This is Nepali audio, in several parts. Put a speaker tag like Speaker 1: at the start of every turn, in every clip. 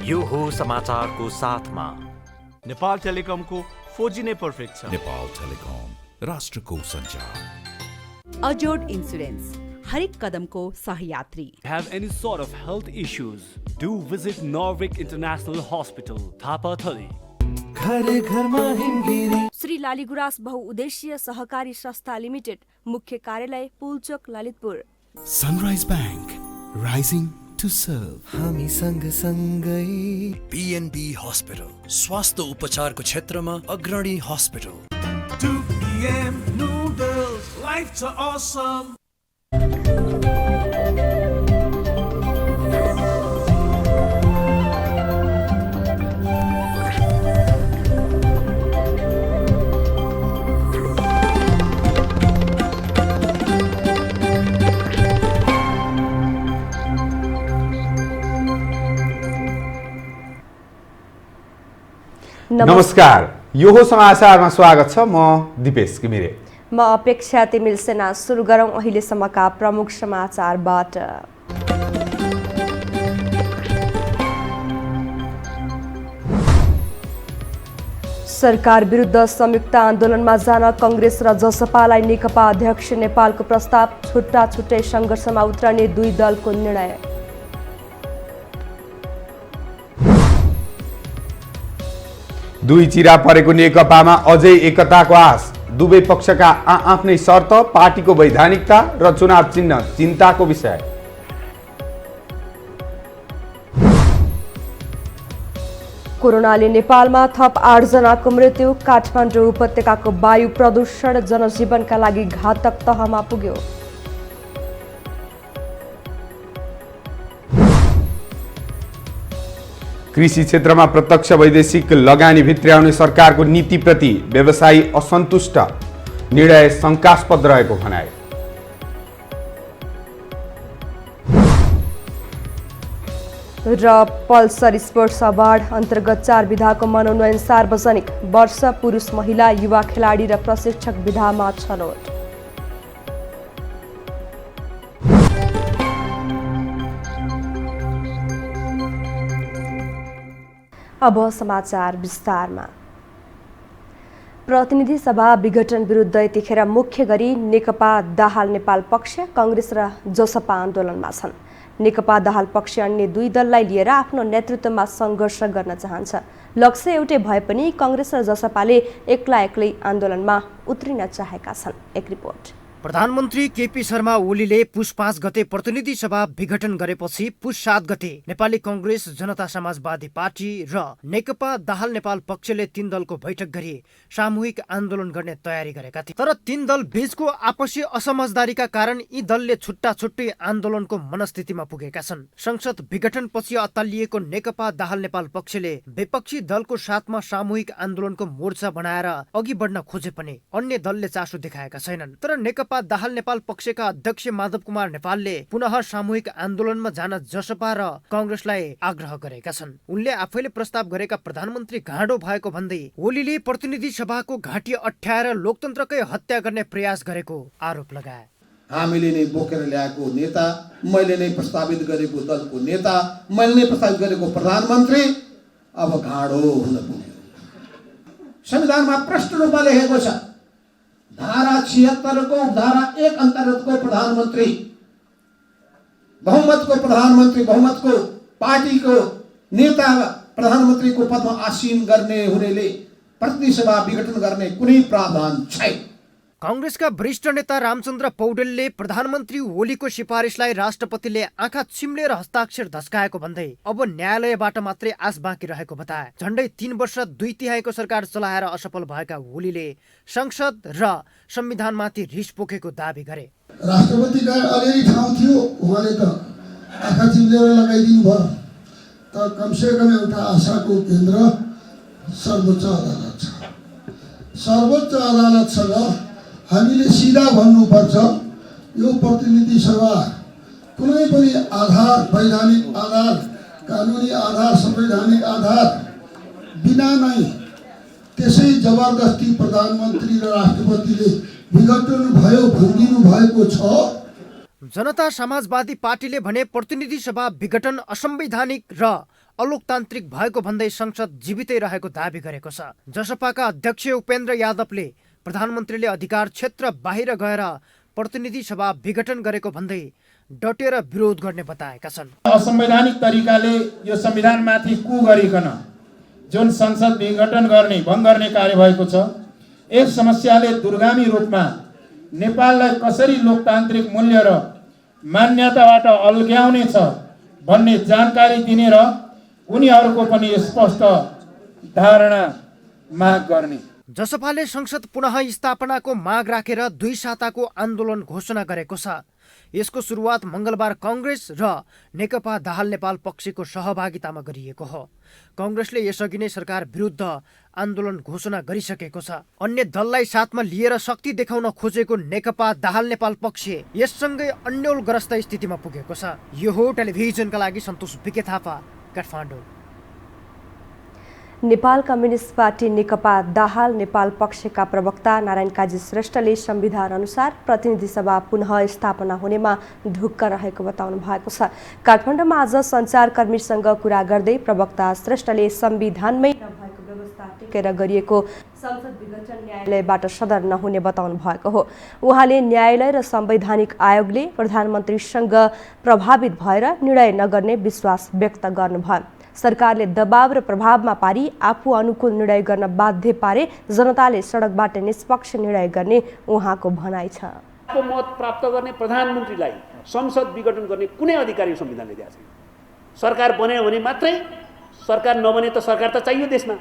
Speaker 1: यो हो समाचारको साथमा
Speaker 2: नेपाल टेलिकमको 4G नै पर्फेक्ट छ।
Speaker 3: नेपाल टेलिकम राष्ट्रको सञ्चार।
Speaker 4: अजोड इन्सुरेन्स हरेक कदमको सहयात्री।
Speaker 2: Have any sort of health issues? Do visit Norvik International Hospital, Thapatali.
Speaker 5: घरे घरमा हिमगिरी।
Speaker 6: श्री लालीगुराँस बहुउद्देश्यीय सहकारी संस्था लिमिटेड, मुख्य कार्यालय Pulchowk Lalitpur.
Speaker 5: Sunrise bank, rising to serve. हामी सँगसँगै।
Speaker 7: PNB हस्पिटल, स्वास्थ्य उपचारको क्षेत्रमा अग्रणी hospital.
Speaker 5: 2 PM noodles, life to awesome.
Speaker 8: नमस्कार, यो हो समाचारमा स्वागत छ। म दिपेश घिमिरे।
Speaker 6: म अपेक्षा तिमिल सेना। सुरु गरौँ अहिलेसम्मका प्रमुख समाचारबाट। सरकार विरुद्ध संयुक्त आन्दोलनमा जान कङ्ग्रेस र जसपालाई नेकपा अध्यक्ष नेपालको प्रस्ताव। छुट्टा छुट्टै सङ्घर्षमा उत्रने दुई दलको निर्णय।
Speaker 8: दुई चिरा परेको नेकपामा अझै एकताको आश। दुवै पक्षका आफ्नै शर्त, पार्टीको वैधानिकता र चुनाव चिन्ह चिन्ताको विषय।
Speaker 6: कोरोनाले नेपालमा थप 8 जनाको मृत्यु। काठमाडौँ उपत्यकाको वायु प्रदूषण जनजीवनका लागि घातक तहमा पुग्यो।
Speaker 8: कृषि क्षेत्रमा प्रत्यक्ष वैदेशिक लगानी भित्र्याउने सरकारको नीतिप्रति व्यवसायी असन्तुष्ट। निर्णय शङ्कास्पद रहेको भनाए।
Speaker 6: र पल्सर स्पोर्ट्स अवार्ड अन्तर्गत 4 विधाको मनोनयन सार्वजनिक। वर्ष पुरुष महिला युवा खेलाडी र प्रशिक्षक विधामा छनौट। अब समाचार विस्तारमा। प्रतिनिधि सभा विघटन विरुद्ध यतिखेर मुख्य गरी नेकपा दाहाल नेपाल पक्ष, कङ्ग्रेस र जसपा आन्दोलनमा छन्। नेकपा दाहाल पक्ष अन्य दुई दललाई लिएर आफ्नो नेतृत्वमा सङ्घर्ष गर्न चाहन्छ। लक्ष्य एउटै भए पनि कङ्ग्रेस र जसपाले एक्लै आन्दोलनमा उत्रिन चाहेका छन्। एक रिपोर्ट।
Speaker 9: प्रधानमन्त्री केपी शर्मा ओलीले पुष 5 गते प्रतिनिधि सभा विघटन गरेपछि पुष 7 गते नेपाली कङ्ग्रेस, जनता समाजवादी पार्टी र नेकपा दाहाल नेपाल पक्षले 3 दलको बैठक गरी सामूहिक आन्दोलन गर्ने तयारी गरेका थिए। तर 3 दल बीचको आपसी असमझदारीका कारण यी दलले छुट्टा छुट्टै आन्दोलनको मनस्थितिमा पुगेका छन्। संसद विघटनपछि अत्तालिएको नेकपा दाहाल नेपाल पक्षले विपक्षी दलको साथमा सामूहिक आन्दोलनको मोर्चा बनाएर अघि बढ्न खोजे पनि अन्य दलले चासो देखाएका छैनन्। तर नेकपा दाहाल नेपाल पक्षका अध्यक्ष माधव कुमार नेपालले पुनः सामूहिक आन्दोलनमा जान जसपा र कङ्ग्रेसलाई आग्रह गरेका छन्। उनले आफैले प्रस्ताव गरेका प्रधानमन्त्री घाँडो भएको भन्दै ओलीले प्रतिनिधि सभाको घाँटी अठ्याएर लोकतन्त्रकै हत्या गर्ने प्रयास गरेको आरोप लगाए।
Speaker 10: हामीले नै बोकेर ल्याएको नेता, मैले नै प्रस्तावित गरेको दलको नेता, मैले नै प्रस्तावित गरेको प्रधानमन्त्री अब घाँडो हुन पुग्यो। संविधानमा प्रष्ट रूपमा लेखेको छ, धारा 76 को धारा 1 अन्तर्गतको प्रधानमन्त्री, बहुमतको पार्टीको नेता प्रधानमन्त्रीको पदमा आसीन गर्ने हुनेले प्रतिनिधि सभा विघटन गर्ने कुनै प्रावधान छैन।
Speaker 9: कङ्ग्रेसका वरिष्ठ नेता रामचन्द्र पौडेलले प्रधानमन्त्री ओलीको सिफारिसलाई राष्ट्रपतिले आँखा चिम्लेर हस्ताक्षर धस्काएको भन्दै अब न्यायालयबाट मात्रै आश बाँकी रहेको बताए। झण्डै 3 वर्ष 2/3 सरकार चलाएर असफल भएका ओलीले संसद र संविधानमाथि रिस पोखेको दावी गरे।
Speaker 11: राष्ट्रपतिका अलिअलि ठाउँ थियो, उहाँले त आँखा चिम्लेर लगाइदिनु भयो। तर कमसेकम एउटा आशाको केन्द्र सर्वोच्च अदालत छ। सर्वोच्च अदालतसँग हामीले सिधा भन्नुपर्छ, यो प्रतिनिधि सभा कुनै पनि आधार, वैधानिक आधार, कानुनी आधार, संवैधानिक आधार बिना नै त्यसै जबरजस्ती प्रधानमन्त्री र राष्ट्रपतिले विघटन भयो भनिदिनु भएको छ।
Speaker 9: जनता समाजवादी पार्टीले भने प्रतिनिधि सभा विघटन असंवैधानिक र अलोकतान्त्रिक भएको भन्दै संसद जीवितै रहेको दावी गरेको छ। जसपाका अध्यक्ष उपेन्द्र यादवले प्रधानमन्त्रीले अधिकार क्षेत्र बाहिर गएर प्रतिनिधि सभा विघटन गरेको भन्दै डटेर विरोध गर्ने बताएका छन्।
Speaker 12: असंवैधानिक तरिकाले यो संविधानमाथि कु गरिकन जुन संसद विघटन गर्ने भङ्ग गर्ने कार्य भएको छ, यस समस्याले दूरगामी रूपमा नेपाललाई कसरी लोकतान्त्रिक मूल्य र मान्यताबाट अल्ग्याउने छ भन्ने जानकारी दिने र उनीहरूको पनि स्पष्ट धारणा माग गर्ने।
Speaker 9: जसपाले संसद पुनः स्थापनाको माग राखेर 2 साताको आन्दोलन घोषणा गरेको छ। यसको सुरुवात मंगलबार कांग्रेस र नेकपा दाहाल नेपाल पक्षको सहभागितामा गरिएको हो। कांग्रेसले यसअघि नै सरकार विरुद्ध आन्दोलन घोषणा गरिसकेको छ। अन्य दललाई साथमा लिएर शक्ति देखाउन खोजेको नेकपा दाहाल नेपाल पक्ष यससँगै अन्यलग्रस्त स्थितिमा पुगेको छ। यो हो टेलिभिजनका लागि सन्तोष बिके थापा, काठमाडौँ।
Speaker 6: नेपाल कम्युनिस्ट पार्टी नेकपा दाहाल नेपाल पक्षका प्रवक्ता नारायण काजी श्रेष्ठले संविधान अनुसार प्रतिनिधि सभा पुनः स्थापना हुनेमा ढुक्क रहेको बताउनु भएको छ। काठमाडौँमा आज सञ्चारकर्मीसँग कुरा गर्दै प्रवक्ता श्रेष्ठले संविधानमै नभएको व्यवस्था टेकेर गरिएको संसद विघटन न्यायालयबाट सदर नहुने बताउनु भएको हो। उहाँले न्यायालय र संवैधानिक आयोगले प्रधानमन्त्रीसँग प्रभावित भएर निर्णय नगर्ने विश्वास व्यक्त गर्नुभयो। सरकारले दबाव र प्रभावमा पारी आफू अनुकूल निर्णय गर्न बाध्य पारे जनताले सडकबाट निष्पक्ष निर्णय गर्ने उहाँको भनाइ छ।
Speaker 13: मत प्राप्त गर्ने प्रधानमन्त्रीलाई संसद विघटन गर्ने कुनै अधिकार संविधानले दिएको छैन। सरकार बन्यो भने मात्रै, सरकार नबने त सरकार त चाहियो देशमा।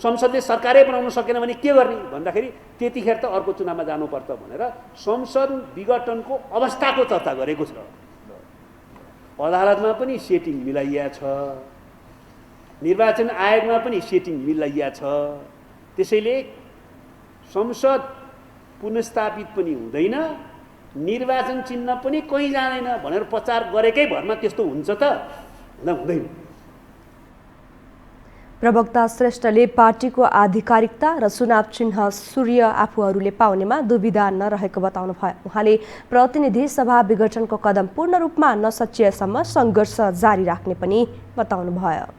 Speaker 13: संसदले सरकारै बनाउन सकेन भने के गर्ने भन्दाखेरि त्यतिखेर त अर्को चुनावमा जानुपर्छ भनेर संसद विघटनको अवस्थाको चर्चा गरेको छ। अदालतमा पनि सेटिङ मिलाइया छ, निर्वाचन आयोगमा पनि सेटिङ मिलाइया छ। त्यसैले संसद पुनर्स्थापित पनि हुँदैन, निर्वाचन चिन्ह पनि कहीँ जाँदैन भनेर प्रचार गरेकै भरमा त्यस्तो हुन्छ त? हुँदैन।
Speaker 6: प्रवक्ता श्रेष्ठले पार्टीको आधिकारिकता र चुनाव चिन्ह सूर्य आफूहरूले पाउनेमा दुविधा नरहेको बताउनु भयो। उहाँले प्रतिनिधि सभा विघटनको कदम पूर्ण रूपमा नसचिएसम्म सङ्घर्ष जारी राख्ने पनि बताउनु भयो।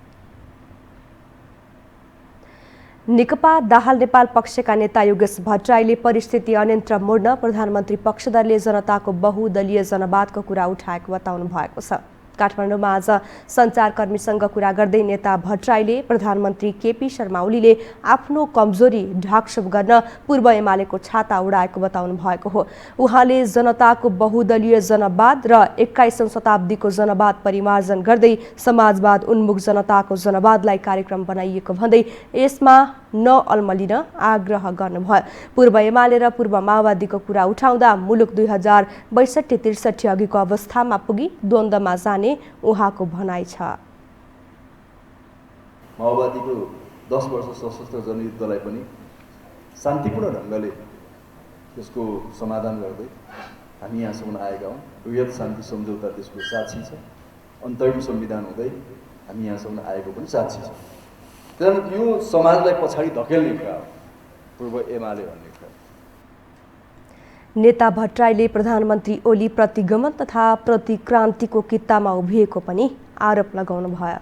Speaker 6: नेकपा दाहाल नेपाल पक्षका नेता योगेश भट्टराईले परिस्थिति अनियन्त्र मोड्न प्रधानमन्त्री पक्षधरले जनताको बहुदलीय जनवादको कुरा उठाएको बताउनु भएको छ। काठमाडौँमा आज सञ्चारकर्मीसँग कुरा गर्दै नेता भट्टराईले प्रधानमन्त्री केपी शर्मा ओलीले आफ्नो कमजोरी ढाकछोप गर्न पूर्व एमालेको छाता उडाएको बताउनु भएको हो। उहाँले जनताको बहुदलीय जनवाद र 21औं शताब्दीको जनवाद परिमार्जन गर्दै समाजवाद उन्मुख जनताको जनवादलाई कार्यक्रम बनाइएको भन्दै यसमा नअल्मलिन आग्रह गर्नुभयो। पूर्व एमाले र पूर्व माओवादीको कुरा उठाउँदा मुलुक 2062-63 अघिको अवस्थामा पुगी द्वन्द्वमा जाने उहाँको भनाइ छ।
Speaker 14: माओवादीको 10 वर्ष सशस्त्र जनयुद्धलाई पनि शान्तिपूर्ण ढङ्गले त्यसको समाधान गर्दै हामी यहाँसम्म आएका हौँ। वृहत शान्ति सम्झौता त्यसको साक्षी छ। अन्तरिम संविधान हुँदै हामी यहाँसम्म आएको पनि साक्षी छ। त्यसैले यो समाजलाई पछाडि धकेल्ने कुरा हो पूर्व एमाले भन्ने कुरा।
Speaker 6: नेता भट्टराईले प्रधानमन्त्री ओली प्रतिगमन तथा प्रतिक्रान्तिको कित्तामा उभिएको पनि आरोप लगाउनु भयो।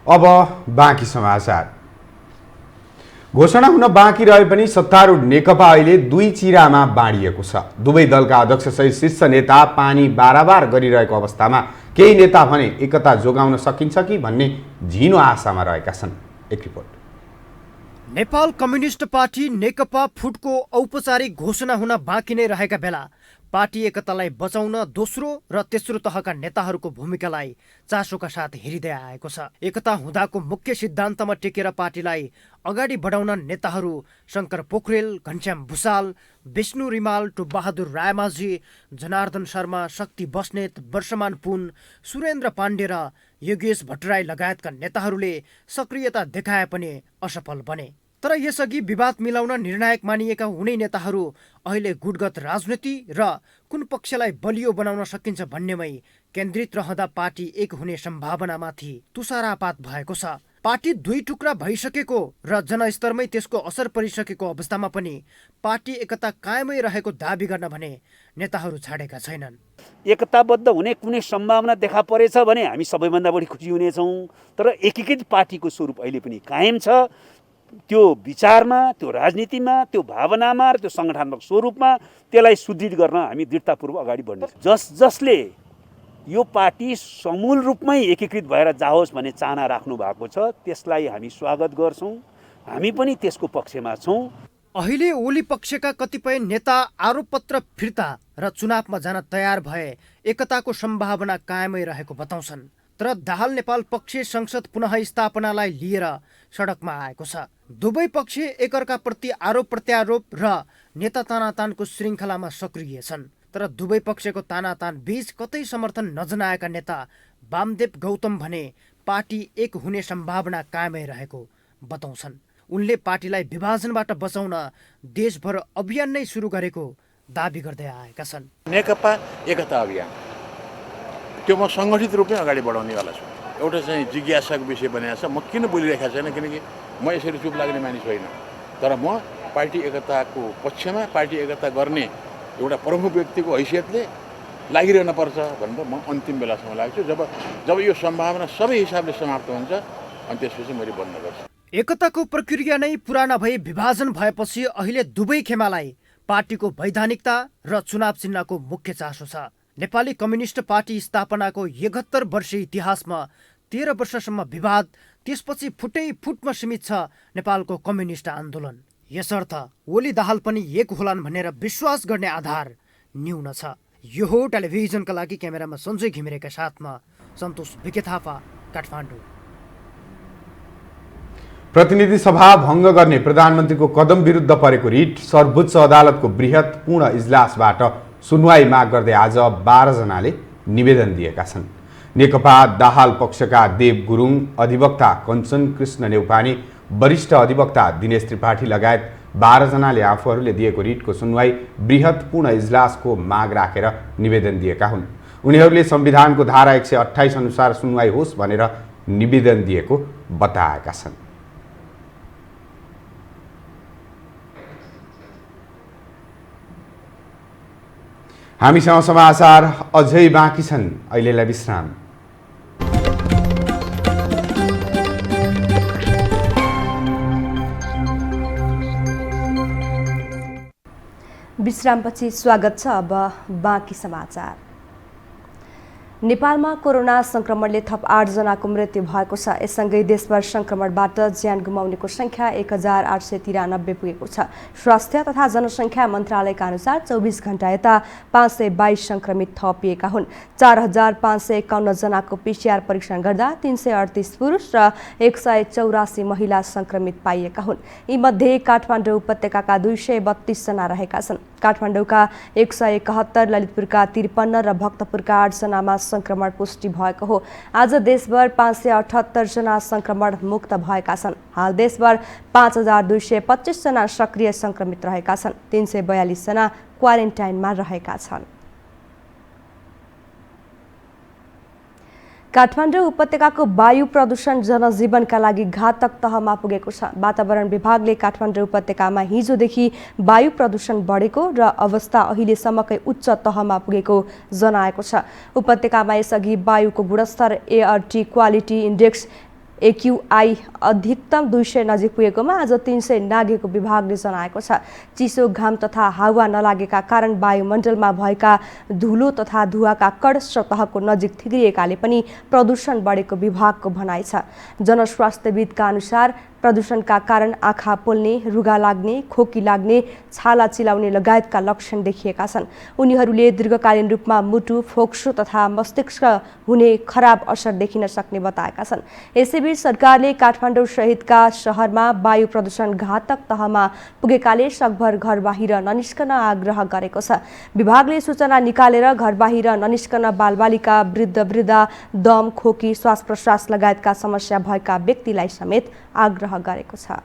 Speaker 8: अब बाँकी समाचार। घोषणा हुन बाँकी रहे पनि सत्तारूढ नेकपा अहिले 2 चिरामा बाँडिएको छ। दुवै दलका अध्यक्ष सहित शीर्ष नेता पानी बाराबार गरिरहेको अवस्थामा केही नेता भने एकता जोगाउन सकिन्छ कि भन्ने झिनो आशामा रहेका छन्। एक रिपोर्ट।
Speaker 9: नेपाल कम्युनिस्ट पार्टी नेकपा फुटको औपचारिक घोषणा हुन बाँकी नै रहेका बेला पार्टी एकतालाई बचाउन दोस्रो र तेस्रो तहका नेताहरूको भूमिकालाई चासोका साथ हेरिँदै आएको छ। एकता हुँदाको मुख्य सिद्धान्तमा टेकेर पार्टीलाई अगाडि बढाउन नेताहरू शङ्कर पोखरेल, घनश्याम भुसाल, विष्णु रिमाल, टुबबहादुर रायमाझी, जनार्दन शर्मा, शक्ति बस्नेत, वर्षमान पुन, सुरेन्द्र पाण्डे र योगेश भट्टराई लगायतका नेताहरूले सक्रियता देखाए पनि असफल बने। तर यसअघि विवाद मिलाउन निर्णायक मानिएका हुने नेताहरू अहिले गुटगत राजनीति र कुन पक्षलाई बलियो बनाउन सकिन्छ भन्नेमै केन्द्रित रहँदा पार्टी एक हुने सम्भावनामाथि तुषारापात भएको छ। पार्टी दुई टुक्रा भइसकेको र जनस्तरमै त्यसको असर परिसकेको अवस्थामा पनि पार्टी एकता कायमै रहेको दाबी गर्न भने नेताहरू छाडेका छैनन्।
Speaker 13: एकताबद्ध हुने कुनै सम्भावना देखा परेछ भने हामी सबैभन्दा बढी खुसी हुनेछौँ। तर एकीकृत पार्टीको स्वरूप अहिले पनि कायम छ। त्यो विचारमा, त्यो राजनीतिमा, त्यो भावनामा र त्यो सङ्गठनात्मक स्वरूपमा त्यसलाई सुदृढ गर्न हामी दृढतापूर्वक अगाडि बढ्नेछौँ। जसले यो पार्टी समूल रूपमै एकीकृत भएर जाओस् भन्ने चाहना राख्नु भएको छ त्यसलाई हामी स्वागत गर्छौँ। हामी पनि त्यसको पक्षमा छौँ।
Speaker 9: अहिले ओली पक्षका कतिपय नेता आरोपपत्र फिर्ता र चुनावमा जान तयार भए एकताको सम्भावना कायमै रहेको बताउँछन्। तर दाहाल नेपाल पक्ष संसद पुनः स्थापनालाई लिएर सडकमा आएको छ। दुवै पक्ष एकअर्काप्रति आरोप प्रत्यारोप र नेता तानातानको श्रृङ्खलामा सक्रिय छन्। तर दुवै पक्षको तानातान बीच कतै समर्थन नजनाएका नेता वामदेव गौतम भने पार्टी एक हुने सम्भावना कायमै रहेको बताउँछन्। उनले पार्टीलाई विभाजनबाट बचाउन देशभर अभियान नै सुरु गरेको दाबी गर्दै आएका छन्।
Speaker 15: नेकपा एकता अभियान त्यो म सङ्गठित रूपमै अगाडि बढाउनेवाला छु। एउटा चाहिँ जिज्ञासाको विषय बनाएको छ। म किन बोलिरहेको छैन किनकि म यसरी चुप लाग्ने मानिस होइन। तर म पार्टी एकताको पक्षमा पार्टी एकता गर्ने एउटा प्रमुख व्यक्तिको हैसियतले लागिरहन पर्छ भनेर म अन्तिम बेलासम्म लाग्छु। जब यो सम्भावना सबै हिसाबले समाप्त हुन्छ अनि त्यसपछि मैले बन्द गर्छु।
Speaker 9: एकताको प्रक्रिया नै पुराना भई विभाजन भएपछि अहिले दुवै खेमालाई पार्टीको वैधानिकता र चुनाव चिन्हको मुख्य चासो छ। नेपाली कम्युनिस्ट पार्टी स्थापनाको 71 वर्षीय इतिहासमा 13 वर्षसम्म विवाद, त्यसपछि फुटमा सीमित छ नेपालको कम्युनिस्ट आन्दोलन। यसर्थ ओली दाहाल पनि एक होलान् भनेर विश्वास गर्ने आधार न्यून छ। यो हो टेलिभिजनका लागि क्यामेरामा सञ्जय घिमिरेका साथमा सन्तोष भिके थापा, काठमाडौँ।
Speaker 8: प्रतिनिधि सभा भङ्ग गर्ने प्रधानमन्त्रीको कदम विरुद्ध परेको रिट सर्वोच्च अदालतको बृहत पूर्ण इजलासबाट सुनवाई माग गर्दै आज 12 जनाले निवेदन दिएका छन्। नेकपा दाहाल पक्षका देव गुरुङ, अधिवक्ता कञ्चन कृष्ण नेउपाने, वरिष्ठ अधिवक्ता दिनेश त्रिपाठी लगायत 12 जनाले आफूहरूले दिएको रिटको सुनवाई बृहत पूर्ण इजलासको माग राखेर निवेदन दिएका हुन्। उनीहरूले संविधानको धारा 128 अनुसार सुनवाई होस् भनेर निवेदन दिएको बताएका छन्। हामीसँग समाचार अझै बाँकी छन्। अहिलेलाई विश्राम।
Speaker 6: विश्रामपछि स्वागत छ। अब बाँकी समाचार। नेपालमा कोरोना संक्रमणले थप 8 जनाको मृत्यु भएको छ। यससँगै देशभर संक्रमणबाट ज्यान गुमाउनेको संख्या 1893 पुगेको छ। स्वास्थ्य तथा जनसङ्ख्या मन्त्रालयका अनुसार 24 घण्टा यता 522 संक्रमित थपिएका हुन्। 4551 जनाको PCR परीक्षण गर्दा 338 पुरुष र 184 महिला संक्रमित पाइएका हुन्। यीमध्ये काठमाडौँ उपत्यकाका 232 जना रहेका छन्। काठमाडौँका 171, ललितपुरका 53 र भक्तपुरका 8 जनामा संक्रमण पुष्टि भएको हो। आज देशभर 578 जना संक्रमण मुक्त भएका छन्। हाल देशभर 5225 जना सक्रिय संक्रमित रहेका छन्। 342 जना क्वारेन्टाइनमा रहेका छन्। काठमाडौँ उपत्यकाको वायु प्रदूषण जनजीवनका लागि घातक तहमा पुगेको छ। वातावरण विभागले काठमाडौँ उपत्यकामा हिजोदेखि वायु प्रदूषण बढेको र अवस्था अहिलेसम्मकै उच्च तहमा पुगेको जनाएको छ। उपत्यकामा यसअघि वायुको गुणस्तर एयर क्वालिटी इन्डेक्स AQI अधिकतम 200 नजिक पुगेकोमा आज 300 नागेको विभागले जनाएको छ। चिसो, घाम तथा हावा नलागेका कारण वायुमण्डलमा भएका धुलो तथा धुवाका कण सतहको नजिक थिग्रिएकाले पनि प्रदूषण बढेको विभागको भनाइ छ। जनस्वास्थ्यविदका अनुसार प्रदूषणका कारण आँखा पोल्ने, रुगा लाग्ने, खोकी लाग्ने, छाला चिलाउने लगायतका लक्षण देखिएका छन्। उनीहरूले दीर्घकालीन रूपमा मुटु, फोक्सो तथा मस्तिष्क हुने खराब असर देखिन सक्ने बताएका छन्। यसैबीच सरकारले काठमाडौँ सहितका शहरमा वायु प्रदूषण घातक तहमा पुगेकाले सकभर घर बाहिर ननिस्कन आग्रह गरेको छ। विभागले सूचना निकालेर घर बाहिर ननिस्कन बालबालिका, वृद्ध, दम, खोकी, श्वास प्रश्वास लगायतका समस्या भएका व्यक्तिलाई समेत आग्रह गरेको छ।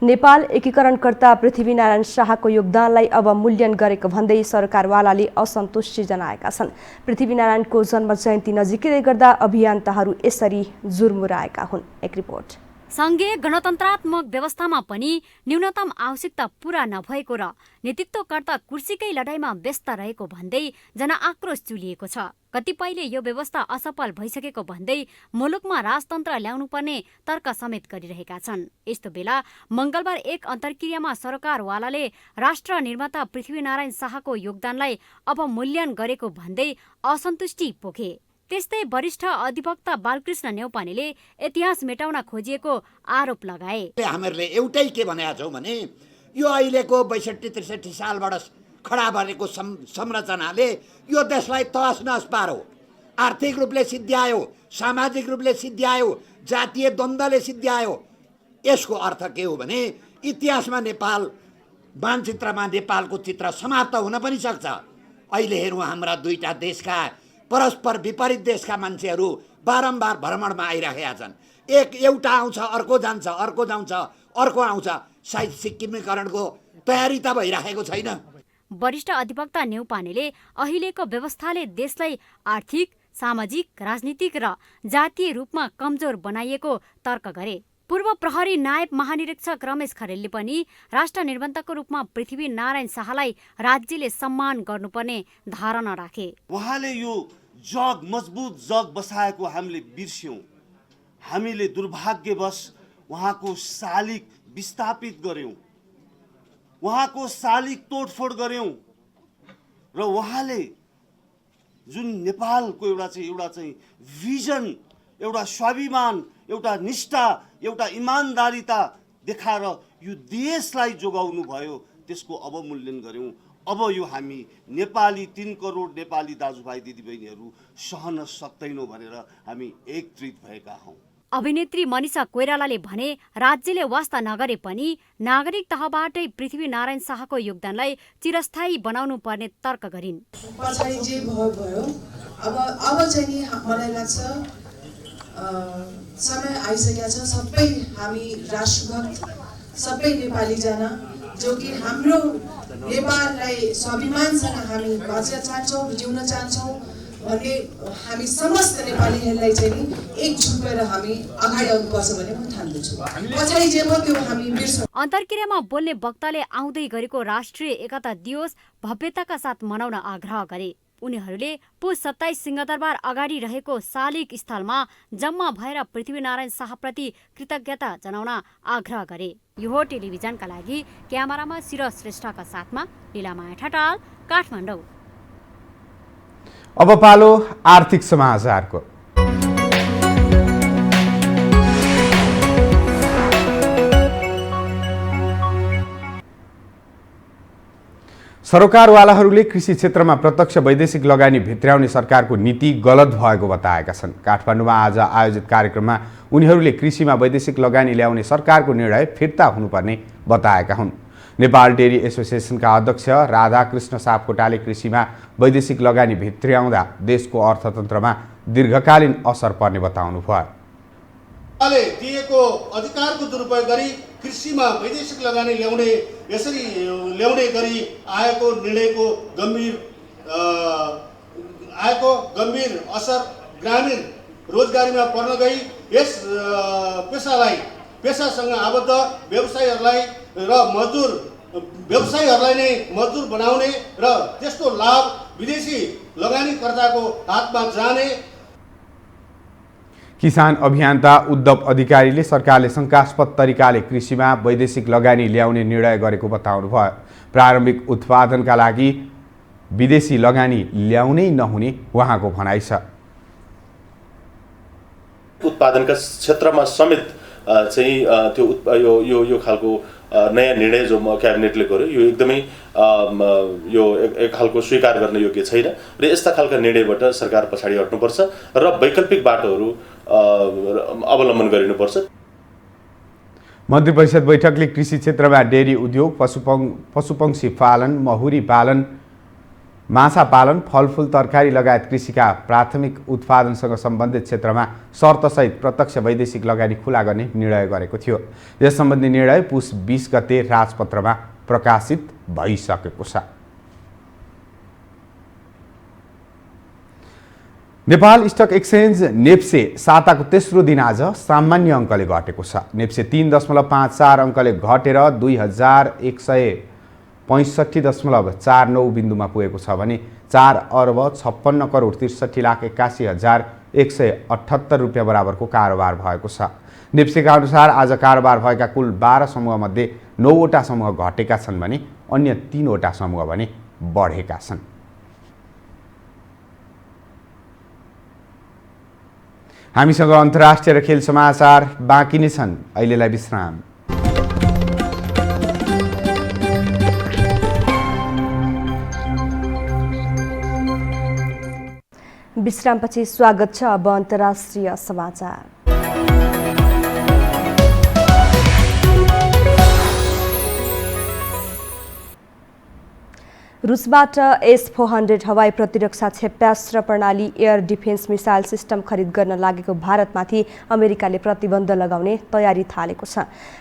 Speaker 6: नेपाल एकीकरणकर्ता पृथ्वीनारायण शाहको योगदानलाई अवमूल्यन गरेको भन्दै सरकारवालाले असन्तुष्टि जनाएका छन्। पृथ्वीनारायणको जन्म जयन्ती नजिकै गर्दा अभियन्ताहरू यसरी जुर्मुराएका हुन्। एक रिपोर्ट।
Speaker 16: संघीय गणतन्त्रात्मक व्यवस्थामा पनि न्यूनतम आवश्यकता पूरा नभएको र नेतृत्वकर्ता कुर्सीकै लडाईँमा व्यस्त रहेको भन्दै जनआक्रोश चुलिएको छ। कतिपयले यो व्यवस्था असफल भइसकेको भन्दै मुलुकमा राजतन्त्र ल्याउनुपर्ने तर्क समेत गरिरहेका छन्। यस्तो बेला मंगलबार एक अन्तर्क्रियामा सरकारवालाले राष्ट्र निर्माता पृथ्वीनारायण शाहको योगदानलाई अवमूल्यन गरेको भन्दै असन्तुष्टि पोखे। त्यस्तै वरिष्ठ अधिवक्ता बालकृष्ण न्यौपानेले इतिहास मेटाउन खोजिएको आरोप लगाए।
Speaker 17: हामीहरूले एउटै के भनेका छौँ भने यो अहिलेको 62-63 सालबाट खडा बनेको संरचनाले यो देशलाई तहस नहस पार्यो, आर्थिक रूपले सिद्ध्यायो, सामाजिक रूपले सिद्ध्यायो, जातीय द्वन्द्वले सिद्ध्यायो। यसको अर्थ के हो भने इतिहासमा नेपाल मानचित्रमा नेपालको चित्र समाप्त हुन पनि सक्छ। अहिले हेरौँ हाम्रा दुईटा देशका परस्पर विपरीत देशका मान्छेहरू बारम्बार भ्रमणमा आइरहेका छन्। एउटा आउँछ अर्को जान्छ, अर्को जान्छ अर्को आउँछ। सायद सिक्किमीकरणको तयारी त भइरहेको छैन।
Speaker 16: वरिष्ठ अधिवक्ता न्यौपानेले अहिलेको व्यवस्थाले देशलाई आर्थिक, सामाजिक, राजनीतिक र जातीय रूपमा कमजोर बनाइएको तर्क गरे। पूर्व प्रहरी नायब महानिरीक्षक रमेश खरेलले पनि राष्ट्र निर्माताको रूपमा पृथ्वीनारायण शाहलाई राज्यले सम्मान गर्नुपर्ने धारणा राखे।
Speaker 18: उहाँले यो जग मजबुत जग बसाएको हामीले बिर्स्यौं। हामीले दुर्भाग्यवश उहाँको शालिग विस्थापित गर्यौं, उहाँको शालिग तोडफोड गर्यौं र उहाँले जुन नेपालको एउटा चाहिँ भिजन, एउटा स्वाभिमान, एउटा निष्ठा, एउटा इमानदारीता देखाएर यो देशलाई जोगाउनु भयो, त्यसको अवमूल्यन गर्यौं। अब यो हामी नेपाली 3 करोड नेपाली दाजुभाइ दिदीबहिनीहरू सहन सक्दैनौँ भनेर हामी एकत्रित भएका हौं।
Speaker 16: अभिनेत्री मनिषा कोइरालाले भने राज्यले वास्ता नगरे पनि नागरिक तहबाटै पृथ्वीनारायण शाहको योगदानलाई चिरस्थायी बनाउनु पर्ने तर्क गरिन्।
Speaker 19: पछाडि जे भयो अब चाहिँ नि मलाई लाग्छ समय आइसकेको छ सबै हामी राष्ट्रभक्त, सबै नेपाली जना जो कि हाम्रो नेपाललाई स्वाभिमानसँग हामी बाँच्न चाहन्छौँ, जिउन चाहन्छौँ भन्ने हामी समस्त नेपालीहरूलाई चाहिँ नि एकजुट भएर हामी अगाडि आउनुपर्छ भन्ने म ठान्दछु। पछाडि जे भयो त्यो हामी बिर्सौँ।
Speaker 16: अन्तर्क्रियामा बोल्ने वक्ताले आउँदै गरेको राष्ट्रिय एकता दिवस भव्यताका साथ मनाउन आग्रह गरे। उनीहरूले पुस 27 सिंहदरबार अगाडि रहेको शालिग स्थलमा जम्मा भएर पृथ्वीनारायण शाहप्रति कृतज्ञता जनाउन आग्रह गरे। यो टेलिभिजनका लागि क्यामेरामा सिरज श्रेष्ठका साथमा लीलामाया ठटाल, काठमाडौँ।
Speaker 8: अब पालो आर्थिक समाचारको। सरकारवालाहरूले कृषि क्षेत्रमा प्रत्यक्ष वैदेशिक लगानी भित्र्याउने सरकारको नीति गलत भएको बताएका छन्। काठमाडौँमा आज आयोजित कार्यक्रममा उनीहरूले कृषिमा वैदेशिक लगानी ल्याउने सरकारको निर्णय फिर्ता हुनुपर्ने बताएका हुन्। नेपाल डेरी एसोसिएसनका अध्यक्ष राधाकृष्ण सापकोटाले कृषिमा वैदेशिक लगानी भित्र्याउँदा देशको अर्थतन्त्रमा दीर्घकालीन असर पर्ने बताउनुभयो।
Speaker 20: दिएको अधिकारको दुरुपयोग गरी कृषिमा वैदेशिक लगानी ल्याउने गरी आएको निर्णयको गम्भीर असर ग्रामीण रोजगारीमा पर्न गई यस पेसासँग आबद्ध व्यवसायीहरूलाई नै मजदुर बनाउने र त्यसको लाभ विदेशी लगानीकर्ताको हातमा जाने।
Speaker 8: किसान अभियन्ता उद्धव अधिकारीले सरकारले शङ्कास्पद तरिकाले कृषिमा वैदेशिक लगानी ल्याउने निर्णय गरेको बताउनुभयो। प्रारम्भिक उत्पादनका लागि विदेशी लगानी ल्याउनै नहुने उहाँको भनाइ छ।
Speaker 21: उत्पादनका क्षेत्रमा समेत चाहिँ त्यो यो खालको नयाँ निर्णय जो क्याबिनेटले गर्यो यो एकदमै यो एक खालको स्वीकार गर्न योग्य छैन र यस्ता खालका निर्णयबाट सरकार पछाडि हट्नुपर्छ र वैकल्पिक बाटोहरू अवलम्बन गरिनुपर्छ।
Speaker 8: मन्त्री परिषद बैठकले कृषि क्षेत्रमा डेरी उद्योग, पशुपक्षी पालन, महुरी पालन, माछा पालन, फलफुल, तरकारी लगायत कृषिका प्राथमिक उत्पादनसँग सम्बन्धित क्षेत्रमा शर्तसहित प्रत्यक्ष वैदेशिक लगानी खुला गर्ने निर्णय गरेको थियो। यस सम्बन्धी निर्णय पुस 20 गते राजपत्रमा प्रकाशित भइसकेको छ। नेपाल स्टक एक्सचेन्ज नेप्से साताको तेस्रो दिन आज सामान्य अङ्कले घटेको छ। नेप्से 3.54 अङ्कले घटेर 2165.49 बिन्दुमा पुगेको छ भने 4,56,63,81,178 रुपियाँ बराबरको कारोबार भएको छ। नेप्सेका अनुसार आज कारोबार भएका कुल 12 समूहमध्ये 9वटा समूह घटेका छन् भने अन्य 3वटा समूह भने बढेका छन्। हामीसँग अन्तर्राष्ट्रिय र खेल समाचार बाँकी नै छन्। अहिलेलाई विश्राम।
Speaker 6: विश्रामपछि स्वागत छ। अब अन्तर्राष्ट्रिय समाचार। रुसबाट S-400 हवाई प्रतिरक्षा क्षेप्यास्त्र प्रणाली एयर डिफेन्स मिसाइल सिस्टम खरिद गर्न लागेको भारतमाथि अमेरिकाले प्रतिबन्ध लगाउने तयारी थालेको छ।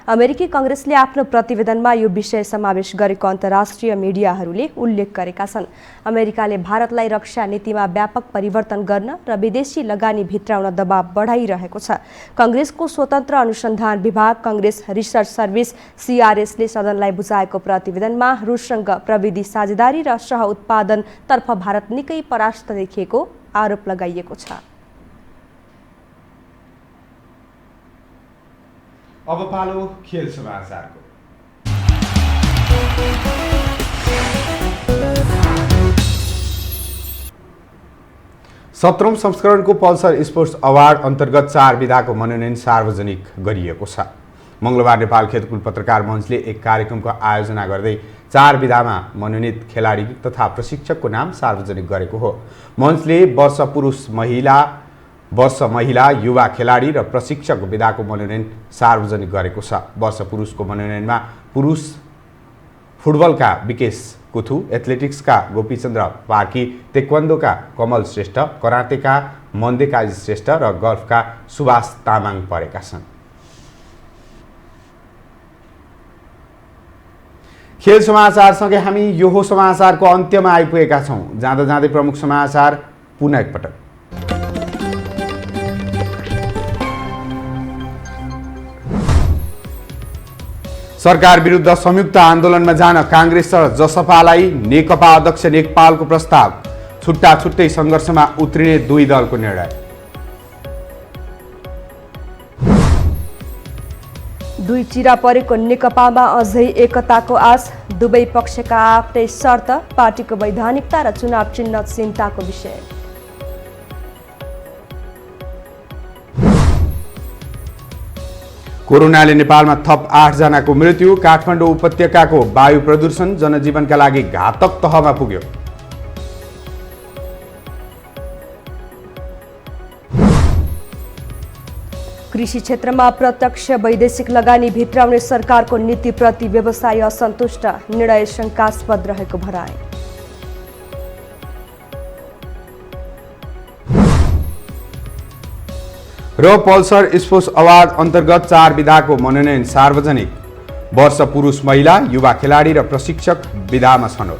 Speaker 6: अमेरिकी कङ्ग्रेसले आफ्नो प्रतिवेदनमा यो विषय समावेश गरेको अन्तर्राष्ट्रिय मिडियाहरूले उल्लेख गरेका छन्। अमेरिकाले भारतलाई रक्षा नीतिमा व्यापक परिवर्तन गर्न र विदेशी लगानी भित्राउन दबाव बढाइरहेको छ। कङ्ग्रेसको स्वतन्त्र अनुसन्धान विभाग कङ्ग्रेस रिसर्च सर्भिस CRSले सदनलाई बुझाएको प्रतिवेदनमा रुससँग प्रविधि साझेदारी र सह उत्पादनतर्फ भारत निकै परास्त देखिएको आरोप लगाइएको छ।
Speaker 8: अब पालो खेल समाचारको। सत्रौं संस्करणको पल्सर स्पोर्ट्स अवार्ड अन्तर्गत 4 विधाको मनोनयन सार्वजनिक गरिएको छ। मंगलबार नेपाल खेलकुद पत्रकार मञ्चले एक कार्यक्रमको आयोजना गर्दै 4 विधामा मनोनित खेलाडी तथा प्रशिक्षकको नाम सार्वजनिक गरेको हो। मञ्चले वर्ष पुरुष महिला युवा खेलाडी र प्रशिक्षक विधाको मनोनयन सार्वजनिक गरेको छ। वर्ष पुरुषको मनोनयनमा पुरुष फुटबलका विकेश कुथु, एथलेटिक्सका गोपीचन्द्र पार्की, तेक्वान्डोका कमल श्रेष्ठ, करातेका मन्देकाजी श्रेष्ठ र गल्फका सुभाष तामाङ परेका छन्। खेल समाचारसँगै हामी यो समाचारको अन्त्यमा आइपुगेका छौँ। जाँदा जाँदै प्रमुख समाचार पुनः एकपटक। सरकार विरुद्ध संयुक्त आन्दोलनमा जान काङ्ग्रेस र जसपालाई नेकपा अध्यक्ष नेकपालको प्रस्ताव। छुट्टा छुट्टै सङ्घर्षमा उत्रिने दुई दलको निर्णय।
Speaker 6: दुई चिरा परेको नेकपामा अझै एकताको आश। दुवै पक्षका आफ्नै शर्त, पार्टीको वैधानिकता र चुनाव चिन्ह चिन्ताको विषय।
Speaker 8: कोरोनाले नेपालमा थप 8 जनाको मृत्यु। काठमाडौँ उपत्यकाको वायु प्रदूषण जनजीवनका लागि घातक तहमा पुग्यो।
Speaker 6: कृषि क्षेत्रमा प्रत्यक्ष वैदेशिक लगानी भित्राउने सरकारको नीतिप्रति व्यवसायी असन्तुष्ट। निर्णय शङ्कास्पद रहेको भनाए।
Speaker 8: र पल्सर स्पोर्ट्स अवार्ड अन्तर्गत 4 विधाको मनोनयन सार्वजनिक। वर्ष पुरुष महिला युवा खेलाडी र प्रशिक्षक विधामा छनौट।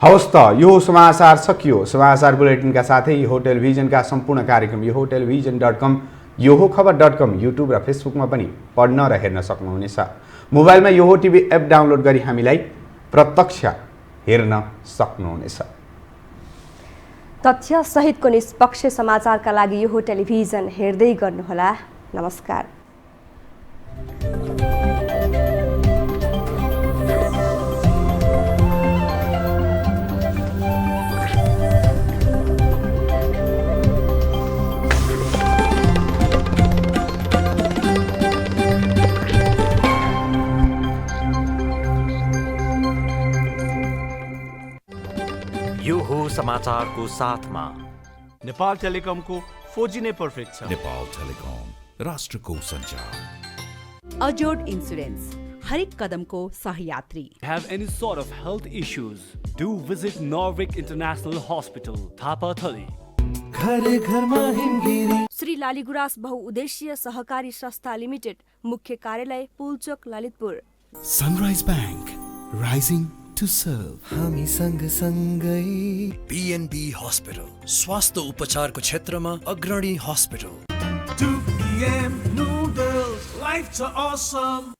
Speaker 8: हवस् त यो समाचार सकियो। समाचार बुलेटिनका साथै यो टेलिभिजनका सम्पूर्ण कार्यक्रम यो टेलिभिजन.com, यो खबर.com, युट्युब र फेसबुकमा पनि पढ्न र हेर्न सक्नुहुनेछ। मोबाइलमा यो टिभी एप डाउनलोड गरी हामीलाई प्रत्यक्ष हेर्न सक्नुहुनेछ।
Speaker 6: तथ्य सहितको निष्पक्ष समाचारका लागि यो टेलिभिजन हेर्दै गर्नुहोला। नमस्कार।
Speaker 3: यो हो समाचारको साथमा
Speaker 2: नेपाल टेलिकमको 4G नै पर्फेक्ट छ।
Speaker 3: नेपाल टेलिकम राष्ट्रको सञ्चार।
Speaker 4: अजोड इन्सुरेन्स हरेक कदमको सहयात्री।
Speaker 2: Have any sort of health issues? Do visit Norvik International Hospital, Thapatali.
Speaker 5: घरे घरमा हिमगिरी।
Speaker 6: श्री लालीगुराँस बहुउद्देश्यीय सहकारी संस्था लिमिटेड, मुख्य कार्यालय Pulchowk Lalitpur.
Speaker 5: Sunrise Bank, rising to serve. हामी सँगसँगै।
Speaker 7: PNB हस्पिटल, स्वास्थ्य उपचारको क्षेत्रमा अग्रणी hospital.
Speaker 5: 2PM noodles, life to awesome.